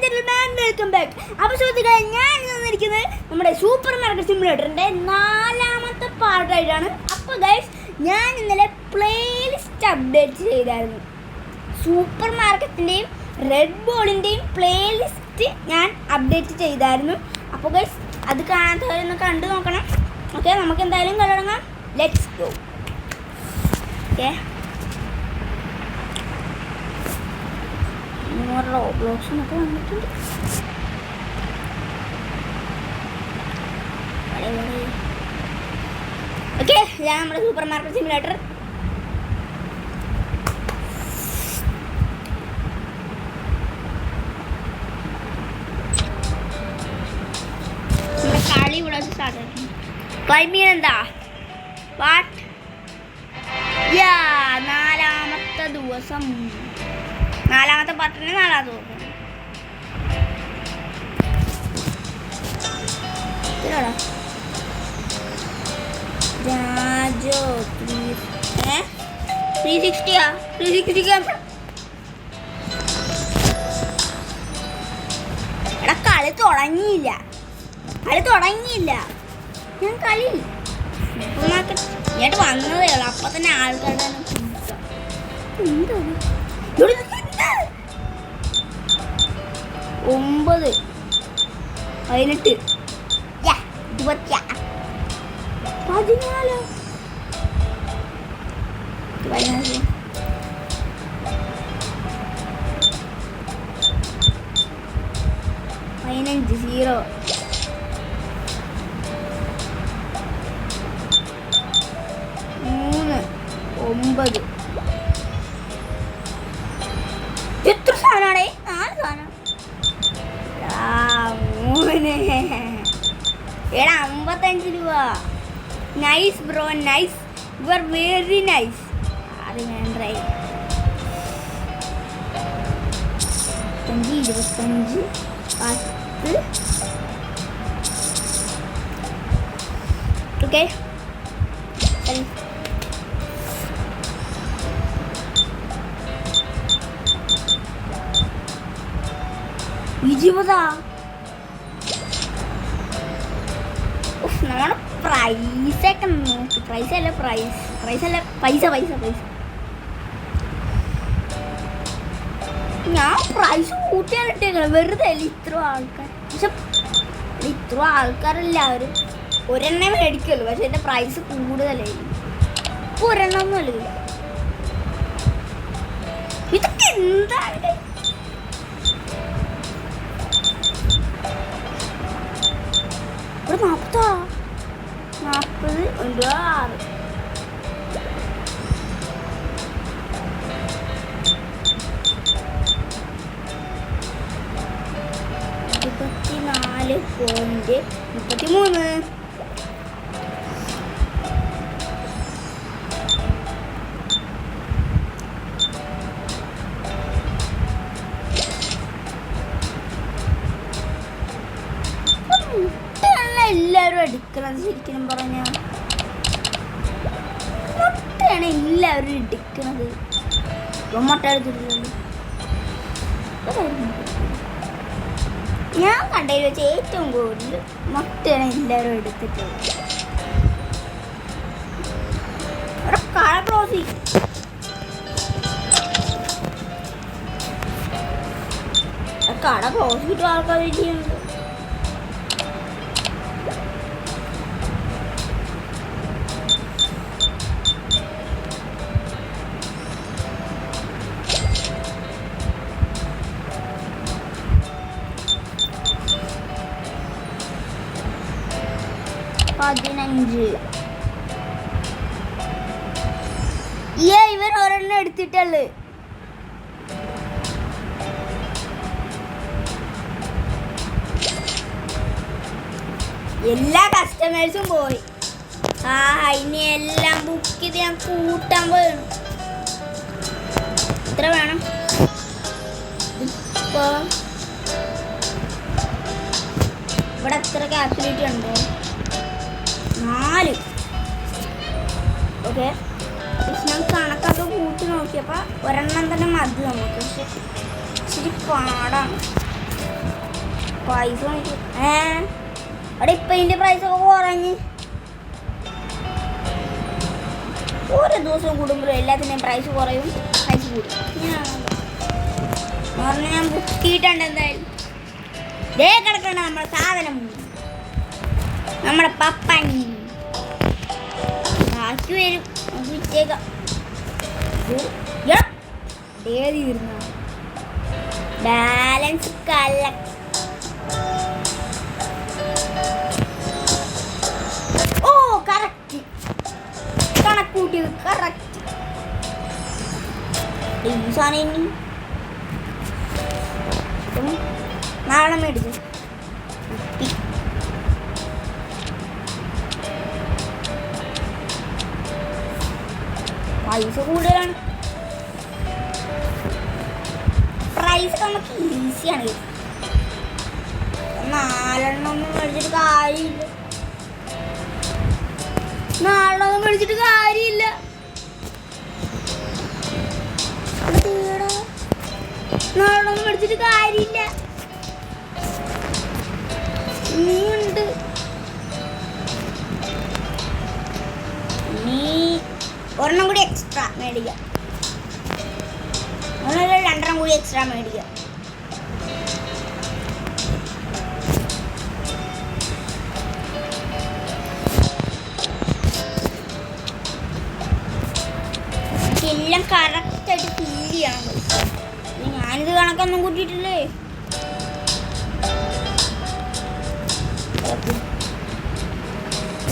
gentlemen, welcome back. അപ്പോൾ സുഹൃത്തുക്കളെ, ഞാൻ വന്നിരിക്കുന്നത് നമ്മുടെ സൂപ്പർ മാർക്കറ്റ് സിമുലേറ്ററിൻ്റെ 4ാമത്തെ പാർട്ടായിട്ടാണ്. അപ്പോൾ ഗൈസ്, ഞാൻ ഇന്നലെ പ്ലേലിസ്റ്റ് അപ്ഡേറ്റ് ചെയ്തായിരുന്നു. സൂപ്പർ മാർക്കറ്റിൻ്റെയും റെഡ് ബോളിൻ്റെയും പ്ലേലിസ്റ്റ് ഞാൻ അപ്ഡേറ്റ് ചെയ്തായിരുന്നു. അപ്പോൾ ഗൈസ്, അത് കാണാത്തവരൊന്ന് കണ്ടു നോക്കണം. ഓക്കെ, നമുക്ക് എന്തായാലും തുടങ്ങാം. Let's go. ഓക്കെ, റോബ്ലോക്സിനൊക്കെ വന്നിട്ടുണ്ട്. ഓക്കെ, ഇതാണ് നമ്മുടെ സൂപ്പർ മാർക്കറ്റ് സിമുലേറ്റർ. നമ്മുടെ കളി ഇവിടെ സ്റ്റാർട്ട് ആയിരുന്നു. ക്ലൈംബിങ് എന്താ വാട്ട് യാ 4ാമത്തെ ദിവസം, 4ാമത്തെ പാർട്ടിന് 4ാമത്തെ ദിവസം. രാജോ 360 എടാ, കളി തുടങ്ങിയില്ല. ഞാൻ കളി ഇങ്ങോട്ട് വന്നതേ ഉള്ളു. അപ്പൊ തന്നെ ആൾക്കാരുടെ 9 18 20 14 15 0 3 9 എത്ര സാധനമാണേ? 4 സാധനം. എടാ 55 രൂപ. Nice bro, nice, you are very nice. അത് ഞാൻ ട്രൈ 25 10 ഓക്കെ. നമ്മുടെ പ്രൈസൊക്കെ നോക്കി. പ്രൈസല്ല പൈസ. ഞാൻ പ്രൈസ് കൂട്ടിയാണ് ഇട്ടേക്കണം. വെറുതെ അല്ല ഇത്ര ആൾക്കാർ. പക്ഷെ ഇത്ര ആൾക്കാരെല്ലാവരും ഒരെണ്ണം മേടിക്കുമല്ലോ. പക്ഷെ എൻ്റെ പ്രൈസ് കൂടുതലായിരിക്കും. ഇപ്പൊ ഒരെണ്ണമൊന്നും അല്ല. ഇതൊക്കെ എന്താണ്? ഇവിടെ 40 6 24.33. എല്ലാവരും എടുക്കണത് ശരിക്കും പറഞ്ഞാൽ മുട്ടയാണ് എല്ലാവരും എടുക്കണത്. മുട്ട എടുത്തിട്ടില്ലല്ലോ. ഞാൻ കണ്ടതിൽ വെച്ച് ഏറ്റവും കൂടുതൽ മുട്ടയാണ് എല്ലാവരും എടുത്തിട്ടുള്ളത്. കട ക്ലോസ് കിട്ടും ആൾക്കാർ ചെയ്യുന്നത്. ഇവൻ ഒരെണ്ണം എടുത്തിട്ടുള്ളു. എല്ലാ കസ്റ്റമേഴ്സും പോയി. ഇനി എല്ലാം ബുക്ക് ചെയ്ത് ഞാൻ കൂട്ടാൻ പോയാണ്. എത്ര വേണം? ഇപ്പൊ ഇവിടെ എത്ര കാൽക്കുലേറ്റ് ഉണ്ടോ? 4. ഓക്കെ, ഞാൻ കണക്കൊക്കെ കൂട്ടി നോക്കിയപ്പോൾ ഒരെണ്ണം തന്നെ മതി നമുക്ക്. പക്ഷെ ഇച്ചിരി പാടാണ്. പ്രൈസ് അവിടെ ഇപ്പം ഇതിൻ്റെ പ്രൈസൊക്കെ കുറഞ്ഞ് ഓരോ ദിവസം കൂടുമ്പോഴും എല്ലാത്തിൻ്റെയും പ്രൈസ് കുറയും, പ്രൈസ് കൂടും. പറഞ്ഞാൽ ഞാൻ ബുക്ക് ചെയ്തിട്ടുണ്ട്. എന്തായാലും ദേ കിടക്കണ്ട നമ്മുടെ സാധനം, നമ്മുടെ പപ്പൻ ബാക്കി വരും. നമുക്ക് വിറ്റേക്കാം. ഏതി വരുന്ന ബാലൻസ് കളക്ട്. ഓ കറക്റ്റ് കണക്കൂട്ടിയത് കറക്റ്റ്. സാധനം നാളെ മേടിച്ചു. പൈസ കൂടുതലാണ്. പ്രൈസ് നമുക്ക് ഈസിയാണ്. 4 ഒന്നും മേടിച്ചിട്ട് കാര്യമില്ല. 4 മേടിച്ചിട്ട് കാര്യമില്ല. 4 മേടിച്ചിട്ട് കാര്യമില്ല. ഇനിയുണ്ട്. ഇനി ഒരെണ്ണം കൂടി എക്സ്ട്രാ മേടിക്കാം. 2 കൂടി എക്സ്ട്രാ മേടിക്കാം. എല്ലാം കറക്റ്റായിട്ട് ഫില്ല് ചെയ്യണം. ഞാനിത് കണക്കൊന്നും കൂട്ടിയിട്ടില്ലേ.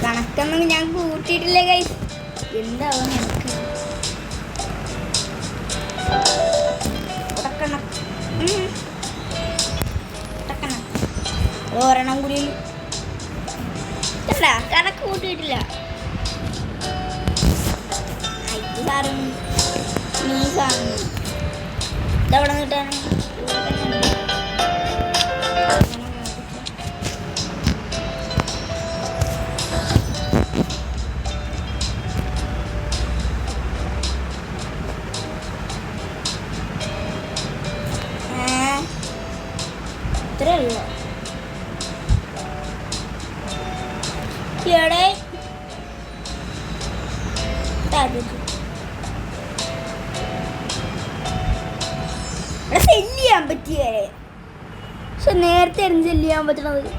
കണക്കൊന്നും ഞാൻ കൂട്ടിയിട്ടില്ലേ ഗൈസ്. എന്താവും എനിക്ക് ഒരെണ്ണം കൂടി അല്ല കണക്ക് കൂട്ടിയിട്ടില്ല. സാറും നീ സാറും ഇതെവിടെ കിട്ടാൻ ഇത്രയല്ല. ഇവിടെ സെല്ല് ചെയ്യാൻ പറ്റിയ പക്ഷെ നേരത്തെ ആയിരുന്നു സെല്ല് ചെയ്യാൻ പറ്റണത്.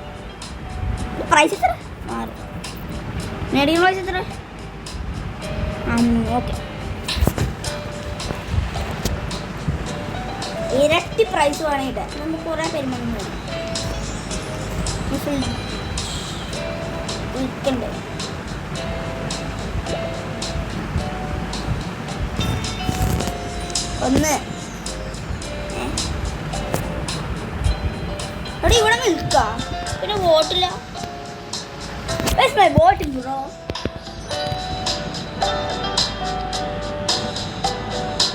പ്രൈസ് എത്ര മേടിക്കുന്ന പ്രൈസ് എത്ര? ഓക്കെ ഇരട്ടി പ്രൈസ് വേണേട്ട് നമുക്ക് കുറേ പെരുമാറ്റം വേണം. വിൽക്കണ്ടേ? ഒന്ന് അവിടെ ഇവിടെ നിൽക്കാം. പിന്നെ ബോട്ടില്ല. ബോട്ടിൽ ബ്രോ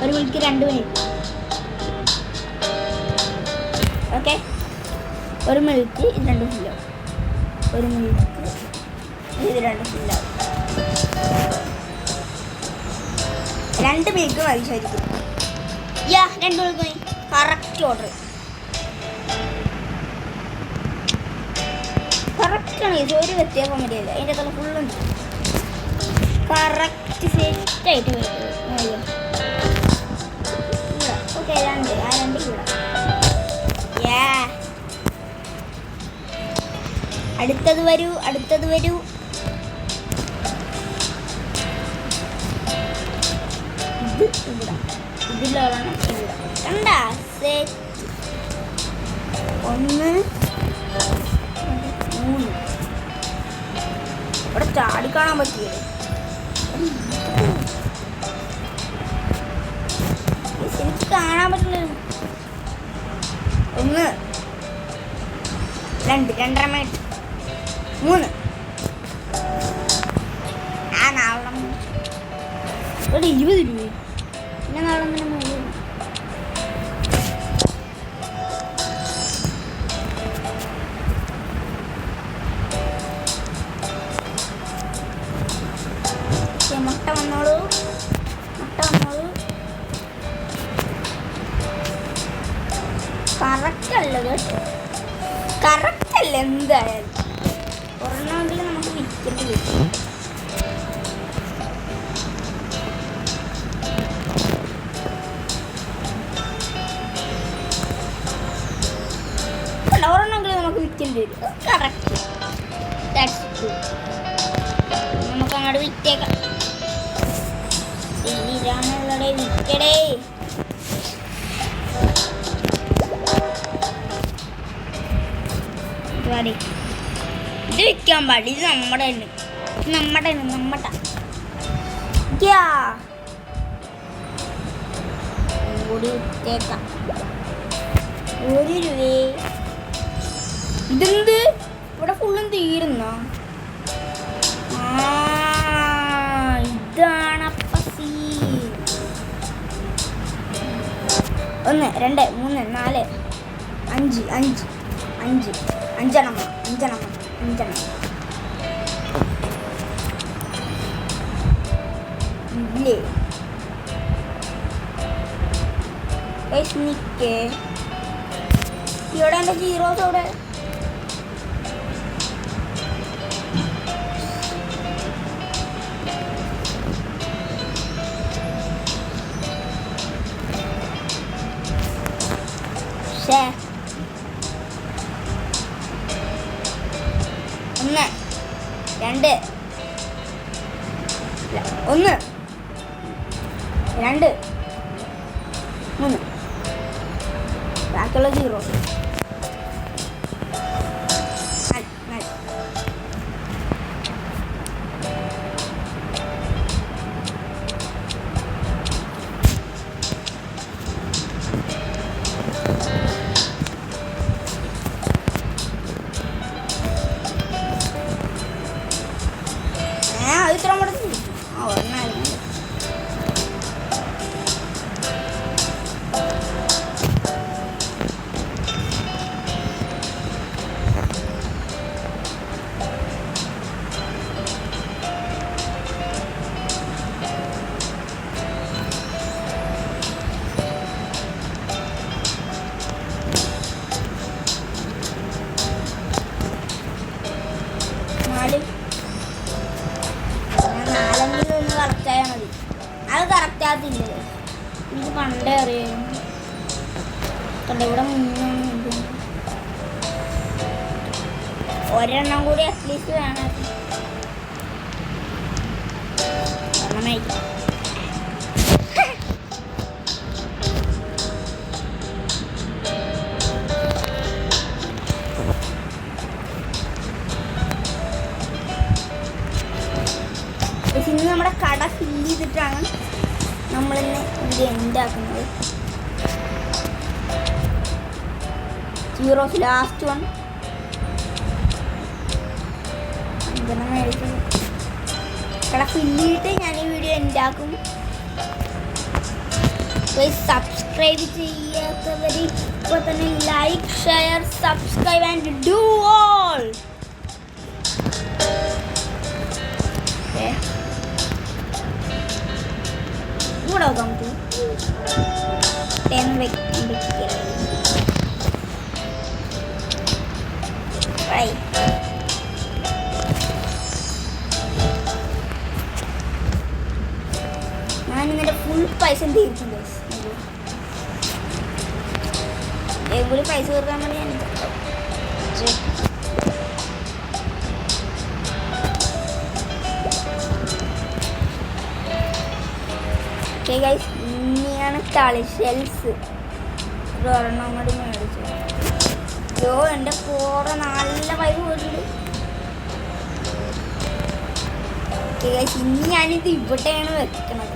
ഒരു മിനിറ്റ് 2 മിനിറ്റ്. ഓക്കെ 1 മിനിറ്റ് ഇത് 2 ഫില്ലോ. 1 മിനിറ്റ് ഇത് 2 ഫില്ലോ. 2 മിനിറ്റ് മതി ശരിക്കും. 2 മിനിറ്റ് മതി. കറക്റ്റ് ഓർഡർ കറക്റ്റാണ്. ഒരു വ്യത്യാസം വരില്ല. അതിൻ്റെ തല ഫുള്ളുണ്ട്. കറക്റ്റ് സെറ്റായിട്ട് വരും. ഓക്കെ 2 ഇവിടെ. അടുത്തത് വരൂ. ഇത് ഇവിടെ ഇതിലാണ് ഇവിടെ കണ്ട സെറ്റ്. 1 3 ഇവിടെ ചാടിക്കാണാൻ പറ്റിയത്. എനിക്ക് കാണാൻ പറ്റില്ല. 1 2 2.5 മിനിറ്റ് 3 നാളെ ഇവിടെ 20 രൂപ. പിന്നെ നാളെ തന്നെ 3 മുട്ട വന്നോളൂ. കറക്റ്റ് അല്ല കേട്ടോ. കറക്റ്റ് അല്ല എന്തായാലും ഒരെണ്ണമെങ്കിലും നമുക്ക് വിൽക്കേണ്ടി വരും. ഒരെണ്ണമെങ്കിലും നമുക്ക് വിൽക്കേണ്ടി വരും. കറക്റ്റ് നമുക്ക് അങ്ങോട്ട് വിറ്റേക്കാം. ശരിയാണുള്ളടേ വിറ്റടേ. ഇത് വിൽക്കാൻ പാടില്ല. ഇത് നമ്മുടെ കൂടി വിറ്റേക്കാം. 1 രൂപ. ഇതെന്ത് ഇവിടെ ഫുള്ളും തീരുന്ന? ഇതാണ് അപ്പ സീൻ. 1 2 3 4 5 അഞ്ചെണ്ണം ഇല്ലേ? നിക്കേ ഇവിടെ എൻ്റെ സീറോസ് അവിടെ. ശേ 1 2 1 2 3 ബാക്കിയുള്ള സീറോ. ഇത്ര കൂടെ ഒരെണ്ണായിരുന്നു. അത് കറക്റ്റ് ആകത്തില്ല. എനിക്ക് പണ്ടേ അറിയാം. ഇവിടെ ഒരെണ്ണം കൂടി അറ്റ്ലീസ്റ്റ് വേണം. ഇന്ന് നമ്മുടെ കട ഫില്ല് ചെയ്തിട്ടാണ് നമ്മളിന്ന് ഇത് എൻഡാക്കുന്നത്. സീറോസ് ലാസ്റ്റ് 1 മേടിച്ചത്. കട ഫില്ല് ചെയ്തിട്ട് ഞാൻ ഈ വീഡിയോ എൻഡാക്കും. സബ്സ്ക്രൈബ് ചെയ്യാത്തവർ ഇപ്പോൾ തന്നെ like share subscribe and do all. കൂടെ നോക്കാം നമുക്ക് 10 ഞാൻ ഇന്നലെ ഫുൾ പൈസ തീർക്കും. കൂടി പൈസ തീർക്കാൻ വേണ്ടി ഞാൻ ഇനിയാണ് കളി ഷെൽസ്. ഒരെണ്ണം കൂടി മേടിച്ചു. അയ്യോ എൻ്റെ കൂടെ നല്ല പൈസ പോയിട്ടുണ്ട്. ഇനി ഞാനിത് ഇവിടെയാണ് വെക്കണത്.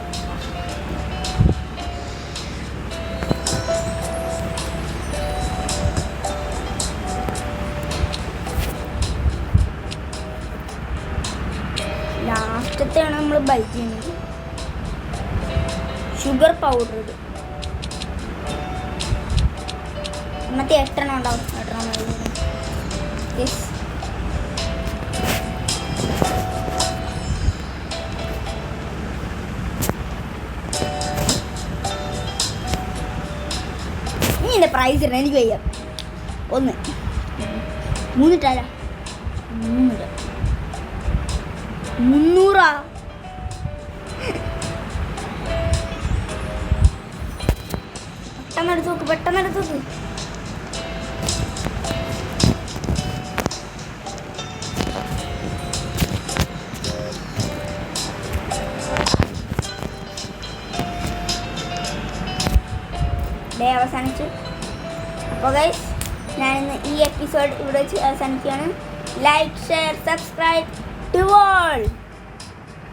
ലാസ്റ്റത്തെയാണ് നമ്മൾ ബൈ ചെയ്യുന്നത്. ഷുഗർ പൗഡർ ഇത് മറ്റേ 8 ഉണ്ടാവും. 8 യെസ്. നീ എൻ്റെ പ്രൈസ് ഇടണം. എനിക്ക് വയ്യ. 1 300. 300. പെട്ടെന്ന് എടുത്ത് നോക്ക്. ഡേ അവസാനിച്ചു. അപ്പോൾ ഗൈസ് ഞാനിന്ന് ഈ എപ്പിസോഡ് ഇവിടെ വെച്ച് അവസാനിക്കുകയാണ്. Like, share, subscribe to all.